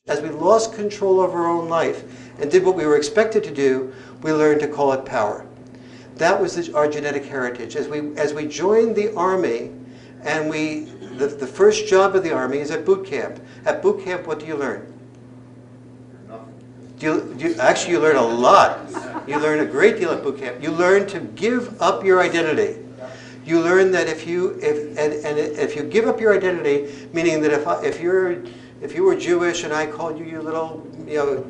As we lost control of our own life and did what we were expected to do, we learned to call it power. That was our genetic heritage. As we joined the Army, and the first job of the Army is at boot camp. At boot camp, what do you learn? Actually, you learn a lot. You learn a great deal at boot camp. You learn to give up your identity. You learn that if you give up your identity, meaning that if you were Jewish and I called you your little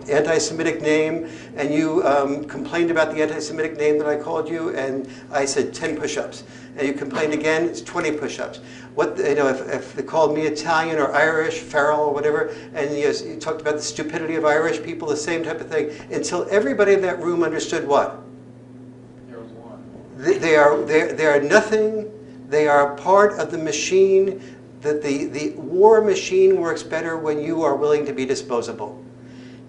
anti-Semitic name, and you complained about the anti-Semitic name that I called you, and I said 10 push-ups, and you complained again, it's 20 push-ups. If they called me Italian or Irish, Farrell or whatever, and you talked about the stupidity of Irish people, the same type of thing, until everybody in that room understood what? They are nothing. They are part of the machine. That the war machine works better when you are willing to be disposable.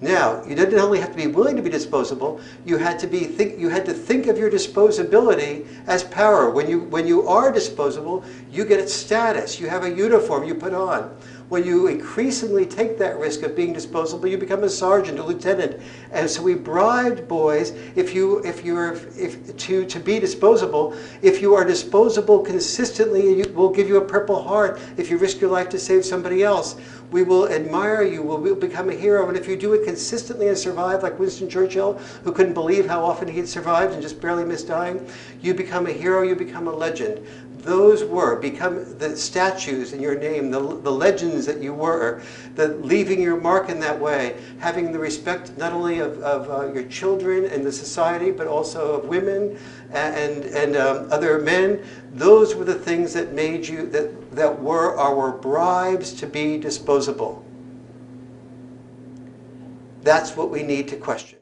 Now, you didn't only have to be willing to be disposable. You had to think of your disposability as power. When you are disposable, you get its status. You have a uniform you put on. When you increasingly take that risk of being disposable, you become a sergeant, a lieutenant. And so we bribed boys, to be disposable. If you are disposable consistently, we'll give you a Purple Heart. If you risk your life to save somebody else, we will admire you. We'll become a hero. And if you do it consistently and survive, like Winston Churchill, who couldn't believe how often he had survived and just barely missed dying, you become a hero. You become a legend. Those become the statues in your name, the legends that you were, leaving your mark in that way, having the respect not only of your children and the society, but also of women and other men. Those were the things that made you, that were our bribes to be disposable. That's what we need to question.